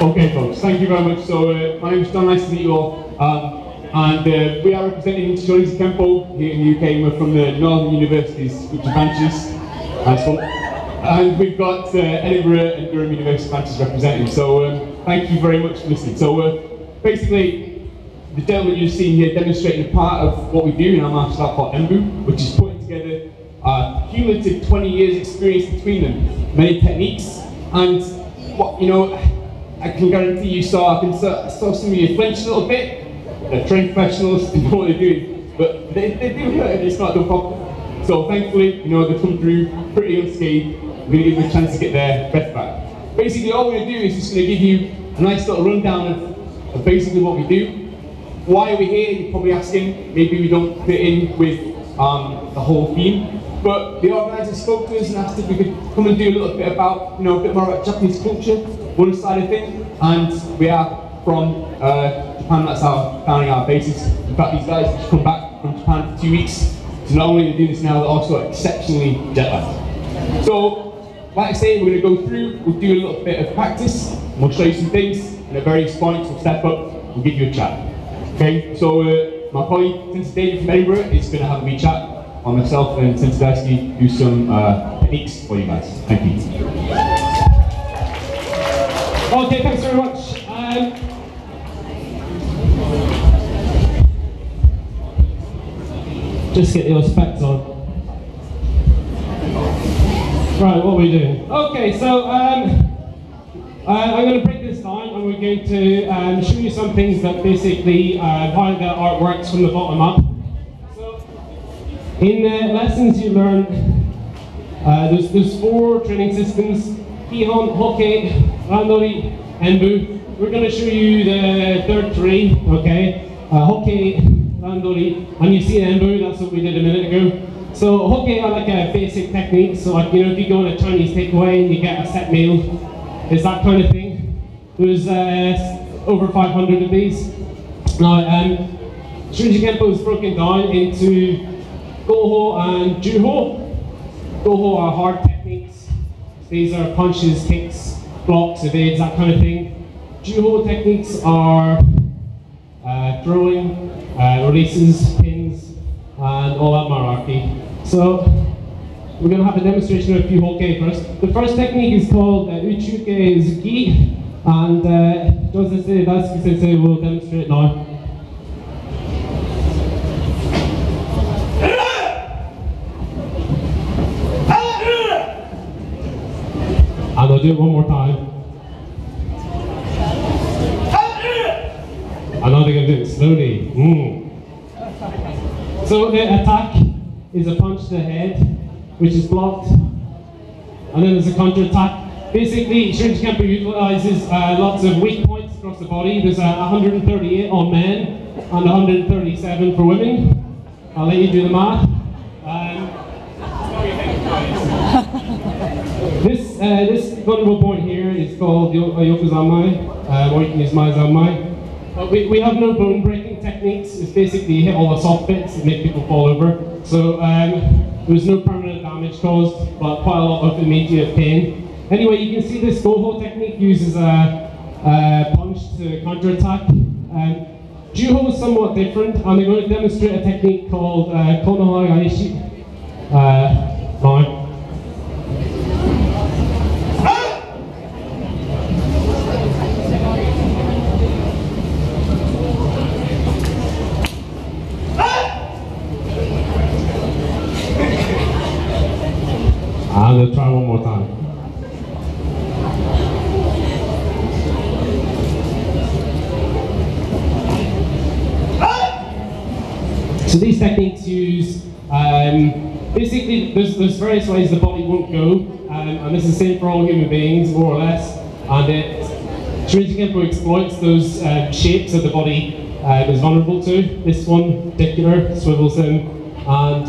Okay, folks, thank you very much. So, my name is John, nice to meet you all. We are representing Shorinji Kempo here in the UK. We're from the Northern Universities, which are branches. And we've got Edinburgh and Durham University branches representing. So, thank you very much for listening. So, basically, the gentleman you've seen here demonstrating a part of what we do in our martial art called Embu, which is putting together a cumulative 20 years experience between them, many techniques, and what, you know, I can guarantee you saw some of you flinch a little bit. They're trained professionals, they know what they're doing, but they do hurt if it's not done properly. So thankfully, you know, they come through pretty unscathed. We're going to give them a chance to get their breath back. Basically, all we're going to do is just going to give you a nice little rundown of basically what we do. Why are we here? You're probably asking. Maybe we don't fit in with the whole theme. But the organisers spoke to us and asked if we could come and do a little bit about, you know, a bit more about Japanese culture, one side of things, and we are from Japan. That's our founding our basis. In fact, these guys just come back from Japan for 2 weeks, so not only are they doing this now, they're also exceptionally jet lagged. So, like I say, we're going to go through, we'll do a little bit of practice, and we'll show you some things, and at various points we'll step up, we'll give you a chat. Okay, so my colleague, Tinsley David from Edinburgh, is going to have a wee chat on myself and Tinsley do some techniques for you guys. Thank you. Okay, thanks very much. Just get your specs on. Right, what are we doing? Okay, so I'm going to break this down and we're going to show you some things that basically how the art works from the bottom up. So, in the lessons you learn, there's 4 training systems: Kihon, Hokkei, Randori, Embu. We're going to show you the third 3, okay? Hokkei, Randori, and you see Embu, that's what we did a minute ago. So Hokkei are like a basic technique, so like, you know, if you go on a Chinese takeaway and you get a set meal, it's that kind of thing. There's over 500 of these. Now, Shorinji Kempo is broken down into Goho and Juho. Goho are hard techniques. These are punches, kicks, blocks, evades, that kind of thing. Juho techniques are throwing, releases, pins, and all that malarkey. So, we're going to have a demonstration of a few Hokkei first. The first technique is called Uchuke Zuki, and Joseph Daisuke Sensei will demonstrate now. And I'll do it one more time. And now they're going to do it slowly. So the attack is a punch to the head, which is blocked. And then there's a counter attack. Basically, Shorinji Kempo utilizes lots of weak points across the body. There's 138 on men and 137 for women. I'll let you do the math. This vulnerable point here is called Yokozanmai, or you can use Maizanmai. We have no bone breaking techniques. It's basically you hit all the soft bits and make people fall over. So there's no permanent damage caused, but quite a lot of immediate pain. Anyway, you can see this Goho technique uses a punch to counter-attack. Juho is somewhat different, and they're going to demonstrate a technique called Konohai Aishi. Now. And I'll try one more time. So these techniques use, basically there's various ways the body won't go, and this is the same for all human beings, more or less, and Shorinji Kempo exploits those shapes that the body is vulnerable to. This one in particular swivels them and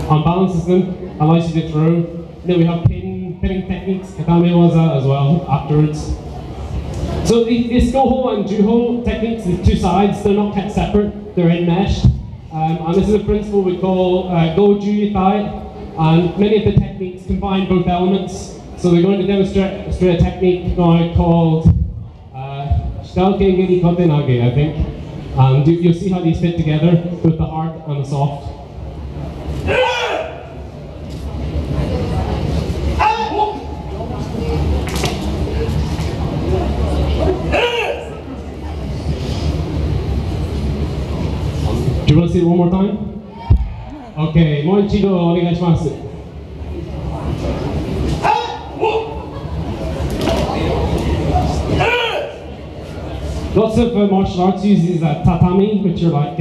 unbalances them, allows you to throw. Then we have pinning techniques, katame waza as well afterwards. So this Goho and Juho techniques, the 2 sides, they're not kept separate, they're enmeshed. And this is a principle we call Go-Ju Yitai, and many of the techniques combine both elements. So we're going to demonstrate a technique now called Shitao-kengeri kotenage, I think. And you'll see how these fit together with the hard and the soft. Do you want to see it one more time? Okay, もう一度お願いします。Lots of martial arts uses tatami, which are like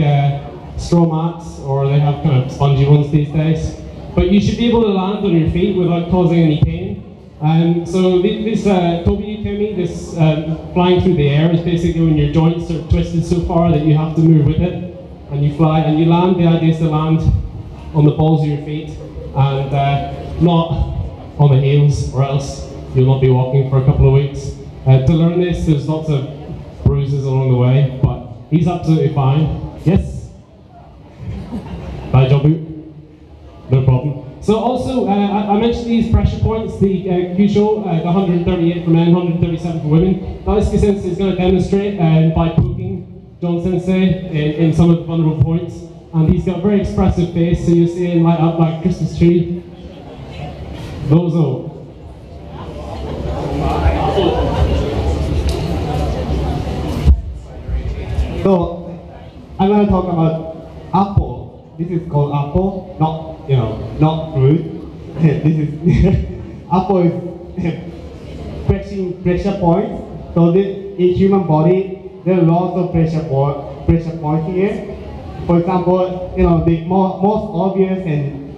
straw mats, or they have kind of spongy ones these days. But you should be able to land on your feet without causing any pain. So this tobi ukemi, this flying through the air, is basically when your joints are twisted so far that you have to move with it. And you fly and you land. The idea is to land on the balls of your feet and not on the heels, or else you'll not be walking for a couple of weeks. To learn this, there's lots of bruises along the way, but he's absolutely fine. Yes? Daijobu? No problem. So also, I mentioned these pressure points, the Kyusho, the 138 for men, 137 for women. Daisuke Sensei is going to demonstrate by poking John Sensei in some of the vulnerable points. And he's got a very expressive face, so you'll see him light up like a Christmas tree. Dozo. So, I'm going to talk about apple. This is called apple, not fruit. This is apple is pressure points. So in human body, there are lots of pressure points here. For example, the most obvious and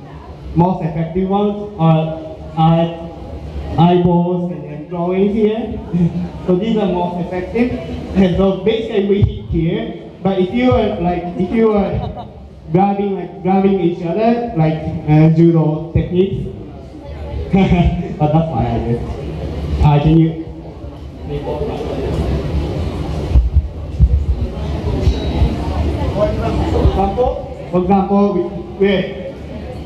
most effective ones are eyeballs and drawings here. So these are most effective. And so basically we hit here. But if you are grabbing each other like judo techniques, but that's fine, I guess. Can you? For example, we're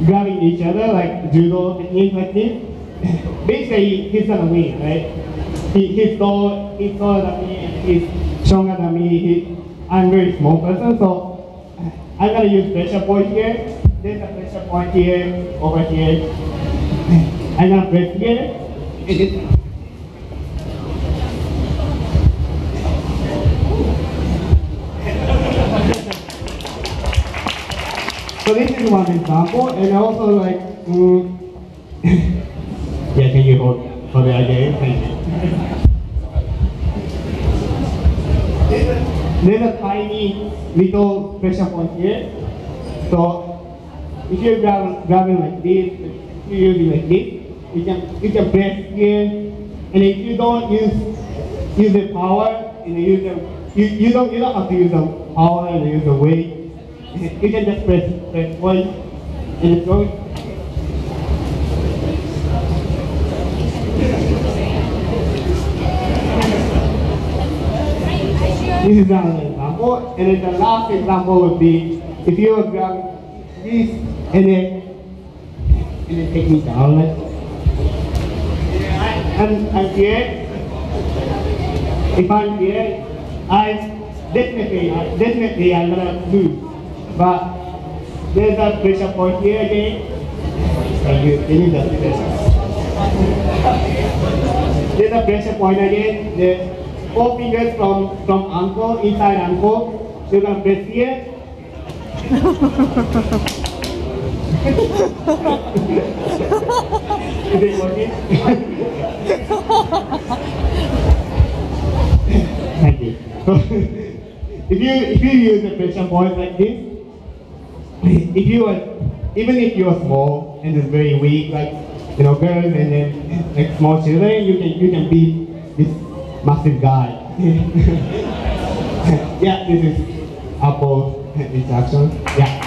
grabbing each other like judo technique like this. Basically, he's gonna win, right? He's taller than me, he's stronger than me. I'm a very small person, so I'm gonna use pressure point here. There's a pressure point here, over here. I'm gonna press here. So this is one example, and also like, yeah, can you hold for the idea? Thank you. There's a tiny little pressure point here. So if you're grabbing like this, if you're using like this, you can press here, and if you don't use the power, you don't have to use the power and use the weight. You can just press one and it's going. This is another example, and then the last example would be if you grab this and then take me down. Like, I'm here. If I'm here, definitely I'm gonna lose. But there's a pressure point here again. There's a pressure point again. The 4 fingers from ankle, inside ankle. You're gonna press here. Is it working? Thank you. If you use a pressure point like this, even if you are small and is very weak, like girls and then like small children, you can beat this massive guy. Yeah, this is apple instruction. Yeah.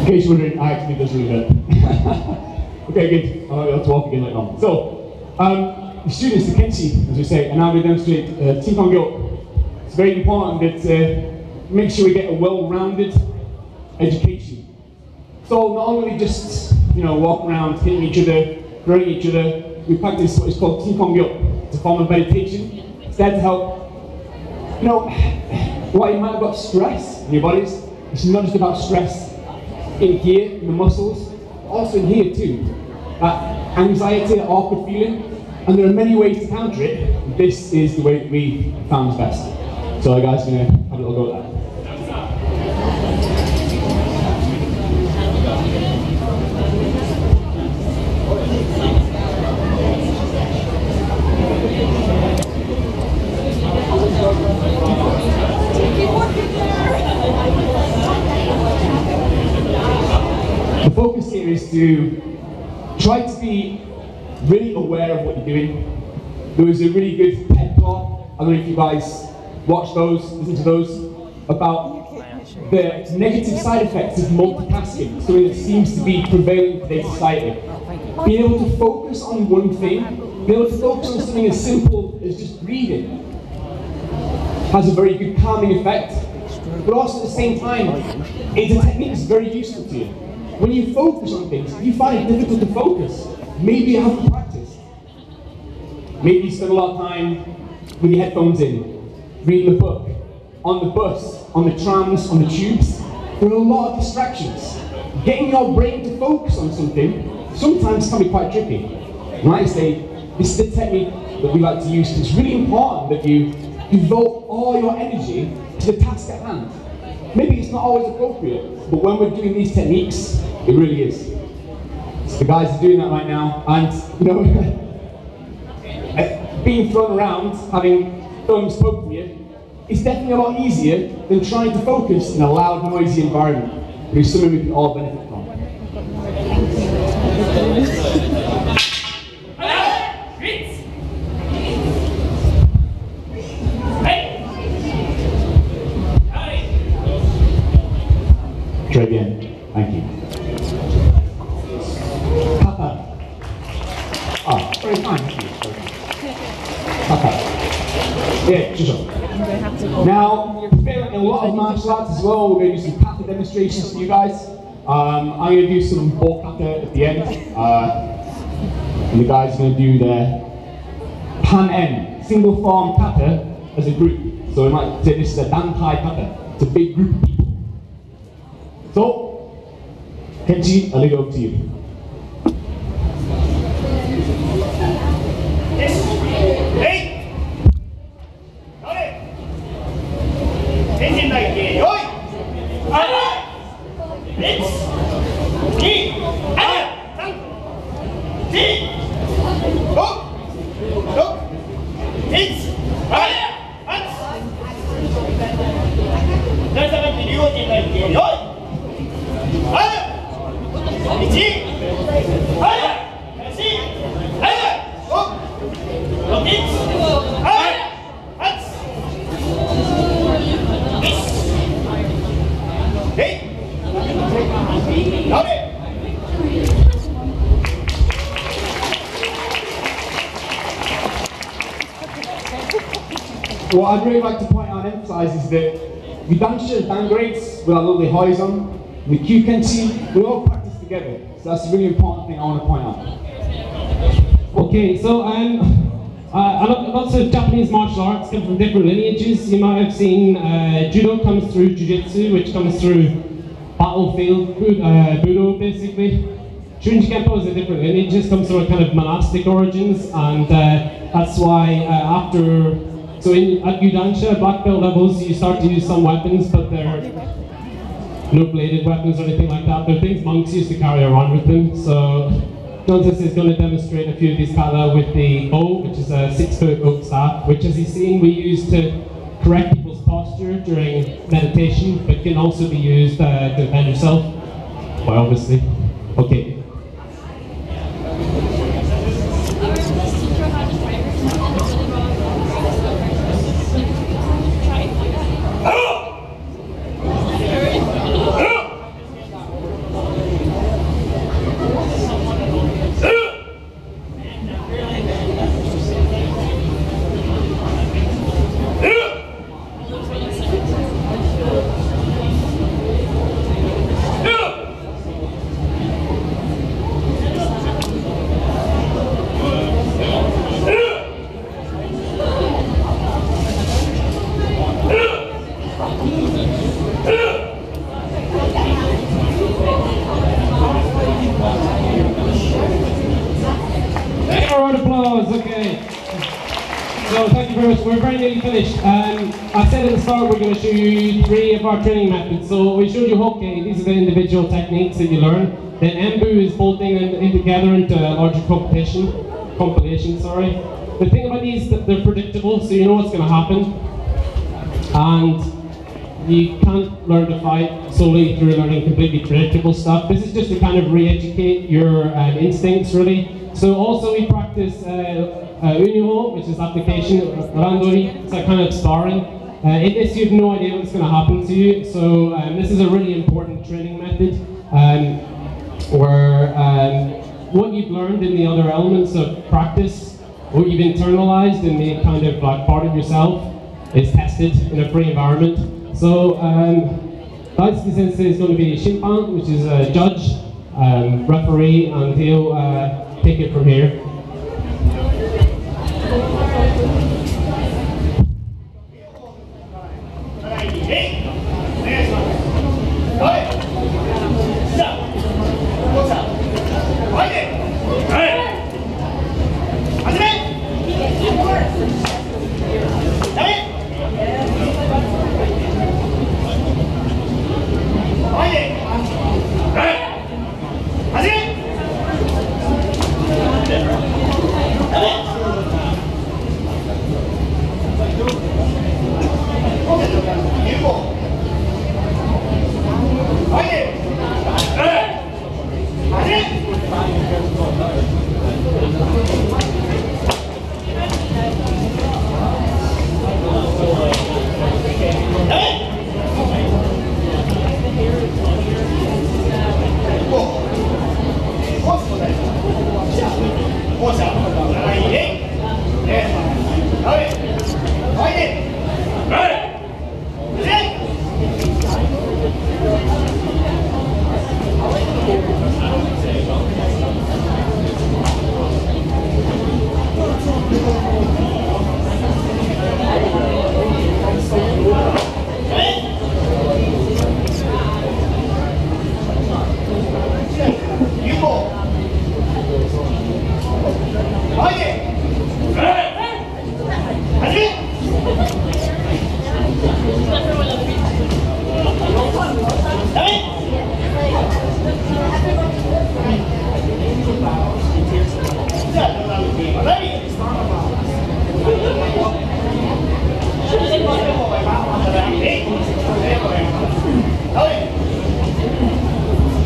In case you're wondering, I actually does really good. Okay, good. Let's walk again later on. So, the students, the Kenshi, as we say, are now going to demonstrate Tinkongyo. It's very important that make sure we get a well-rounded education. So not only just, walking around, hitting each other, throwing each other, we practice what is called Kempo. It's a form of meditation. It's there to help, what you might have got stress in your bodies. It's not just about stress in here, in the muscles, but also in here too. That anxiety, that awkward feeling. And there are many ways to counter it. This is the way that we found is best. So guys, are going to have a little go at that. The focus here is to try to be really aware of what you're doing. There was a really good TED talk, I don't know if you guys watch those, listen to those, about the negative side effects of multitasking, something that seems to be prevailing in today's society. Being able to focus on one thing, being able to focus on something as simple as just breathing, has a very good calming effect, but also at the same time, it's a technique that's very useful to you. When you focus on things, if you find it difficult to focus, maybe you haven't practiced. Maybe you spend a lot of time with your headphones in, reading a book, on the bus, on the trams, on the tubes. There are a lot of distractions. Getting your brain to focus on something sometimes can be quite tricky. And like I say, this is the technique that we like to use. It's really important that you devote all your energy to the task at hand. Maybe it's not always appropriate, but when we're doing these techniques, it really is. So the guys are doing that right now, and being thrown around, having thumbs poked at you, is definitely a lot easier than trying to focus in a loud, noisy environment, which is something we can all benefit from. Très bien, thank you. Papa. Ah, very fine, thank you. Papa. Yeah, sure. Now, in a lot of martial arts as well, we're going to do some kata demonstrations for you guys. I'm going to do some ball kata at the end. And the guys are going to do their pan-en, single form kata as a group. So we might say this is a Dundee kata. It's a big group of people. So, Kenji, I'll leave it over to you. What I'd really like to point out and emphasise is that the dansha dan grades with our lovely horizon, and the Kyukenchi, we all practice together. So that's a really important thing I want to point out. Okay, so lots of Japanese martial arts come from different lineages. You might have seen judo comes through jiu-jitsu, which comes through battlefield budo, basically. Shorinji Kempo is a different lineage. It comes from a kind of monastic origins, and that's why so at Yudansha, black belt levels, you start to use some weapons, but they're no bladed weapons or anything like that. They're things monks used to carry around with them. So Jonas is going to demonstrate a few of these kata with the bow, which is a 6-foot oak staff, which, as he's seen, we use to correct people's posture during meditation, but can also be used to defend yourself, quite obviously. Okay. we're very nearly finished. I said at the start we're going to show you 3 of our training methods. So we showed you hoke, these are the individual techniques that you learn. Then Embu is bolting in together into a larger compilation. Sorry. The thing about these is that they're predictable, so you know what's going to happen. And you can't learn to fight solely through learning completely predictable stuff. This is just to kind of re-educate your instincts, really. So also we practice Unyo, which is application, Randori, it's a kind of sparring. In this you have no idea what's going to happen to you, so this is a really important training method where what you've learned in the other elements of practice, what you've internalized in the kind of like part of yourself, is tested in a free environment. So Daisuke Sensei is going to be Shimpan, which is a judge, referee, and he'll take it from here.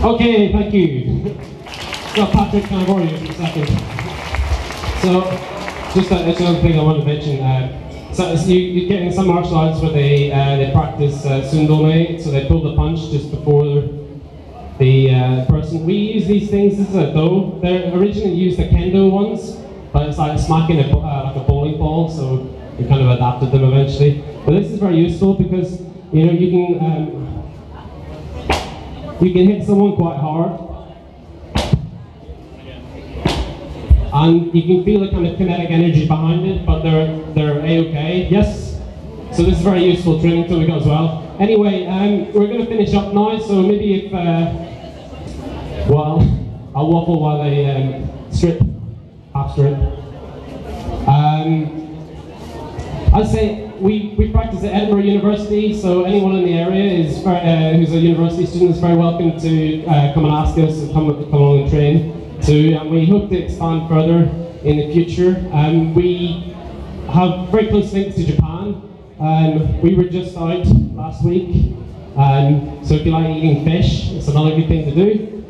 Okay, thank you. So Patrick, can I borrow you for a second? So, just another thing I want to mention. So you get in some martial arts where they practice sundome, so they pull the punch just before the person. We use these things. This is a do. They originally used the kendo ones, but it's like smacking like a bowling ball. So we kind of adapted them eventually. But this is very useful because you know you can hit someone quite hard, and you can feel the kind of kinetic energy behind it, but they're a-okay. Yes. So this is very useful training tool we got as well. Anyway, we're going to finish up now. So maybe if well, I'll waffle while they strip after it. I'd say we practice at Edinburgh University, so anyone in the area is who's a university student is very welcome to come and ask us and come along and train too. And we hope to expand further in the future. We have very close links to Japan. We were just out last week, so if you like eating fish, it's another good thing to do.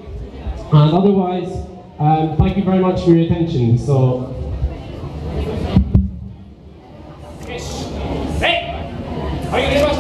And otherwise, thank you very much for your attention. So. Hey!